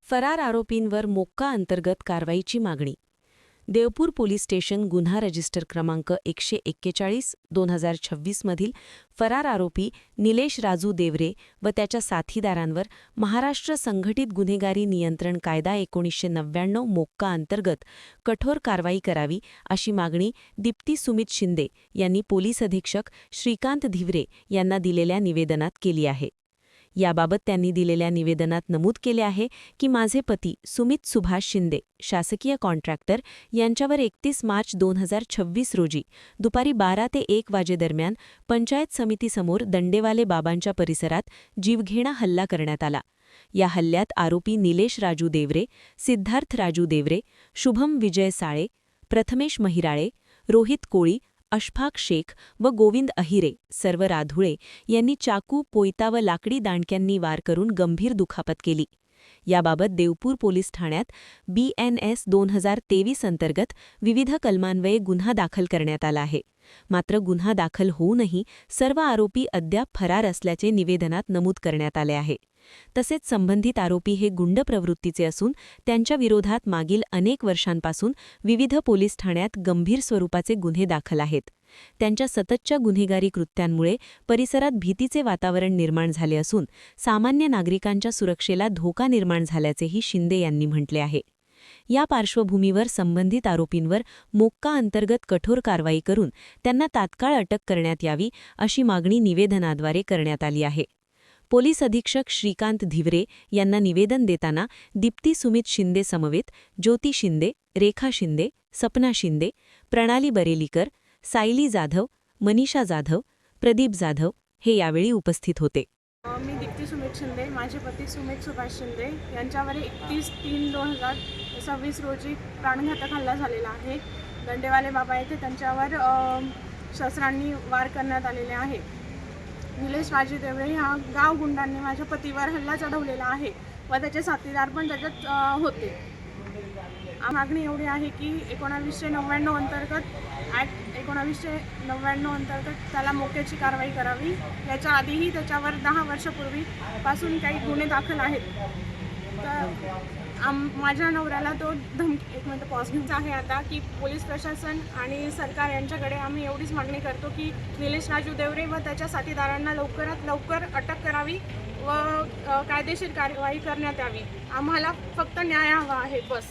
फरार आरोपींवर मोक्का अंतर्गत कारवाईची मागणी. देवपूर पोलीस स्टेशन गुन्हा रजिस्टर क्रमांक 141/2026 मधील फरार आरोपी निलेश राजू देवरे व त्याच्या साथीदारांवर महाराष्ट्र संघटित गुन्हेगारी नियंत्रण कायदा 1999 मोक्का अंतर्गत कठोर कारवाई करावी अशी मागणी दीप्ती सुमित शिंदे यांनी पोलीस अधीक्षक श्रीकांत धिवरे यांना दिलेल्या निवेदनात केली आहे. याबाबत त्यांनी दिलेल्या निवेदनात नमूद केले आहे की माझे पती सुमित सुभाष शिंदे, शासकीय कॉन्ट्रॅक्टर, यांच्यावर 31 मार्च 2026 रोजी दुपारी 12 ते 1 वाजेदरम्यान पंचायत समितीसमोर दंडेवाले बाबांच्या परिसरात जीवघेणा हल्ला करण्यात आला. या हल्ल्यात आरोपी निलेश राजू देवरे, सिद्धार्थ राजू देवरे, शुभम विजय साळे, प्रथमेश महिराळे, रोहित कोळी, अशफाक शेख व गोविंद अहिरे सर्व राधुळे यांनी चाकू, पोयता व लाकडी दांडक्यांनी वार करून गंभीर दुखापत केली. याबाबत देवपूर पोलीस ठाण्यात BNS 2023 अंतर्गत विविध कलमान्वये गुन्हा दाखल करण्यात आला आहे. मात्र गुन्हा दाखल होऊनही सर्व आरोपी अद्याप फरार असल्याचे निवेदनात नमूद करण्यात आले आहे. तसेच संबंधित आरोपी हे गुंड प्रवृत्तीचे असून त्यांच्या विरोधात मागील अनेक वर्षांपासून विविध पोलीस ठाण्यात गंभीर स्वरूपाचे गुन्हे दाखल आहेत. त्यांच्या सततच्या गुन्हेगारी कृत्यांमुळे परिसरात भीतीचे वातावरण निर्माण झाले असून सामान्य नागरिकांच्या सुरक्षेला धोका निर्माण झाल्याचेही शिंदे यांनी म्हटले आहे. या पार्श्वभूमीवर संबंधित आरोपींवर मोक्का अंतर्गत कठोर कारवाई करून त्यांना तात्काळ अटक करण्यात यावी अशी मागणी निवेदनाद्वारे करण्यात आली आहे. पोलीस अधीक्षक श्रीकांत धिवरे यांना निवेदन देताना दीप्ती सुमित शिंदे समवेत ज्योती शिंदे, रेखा शिंदे, सपना शिंदे, प्रणाली बरेलीकर, सायली जाधव, मनीषा जाधव, प्रदीप जाधव हे यावेळी उपस्थित होते. मी दीप्ती सुमित शिंदे, माझे पती सुमित सुभाष शिंदे यांच्यावर 31/3/2026 रोजी प्राणघातक हल्ला झालेला आहे. दंडेवाले बाबा येथे त्यांच्यावर शस्त्रांनी वार करण्यात आलेले आहे. निलेश राजू देवरे ह्या गाव गुंडांनी माझ्या पतीवर हल्ला चढवलेला आहे व त्याचे साथीदार पण त्याच्यात होते. मागणी एवढी आहे की 1999 अंतर्गत ॲक्ट 1999 अंतर्गत त्याला मोक्याची कारवाई करावी. याच्या आधीही त्याच्यावर 10 वर्षापूर्वीपासून काही गुन्हे दाखल आहेत. तर माझ्या नवऱ्याला तो एक मिनिट पॉज घ्यायचा आहे आता की पोलीस प्रशासन आणि सरकार यांच्याकडे आम्ही एवढीच मागणी करतो की निलेश राजू देवरे व त्याच्या साथीदारांना लवकरात लवकर अटक करावी व कायदेशीर कारवाई करण्यात यावी. आम्हाला फक्त न्याय हवा आहे बस.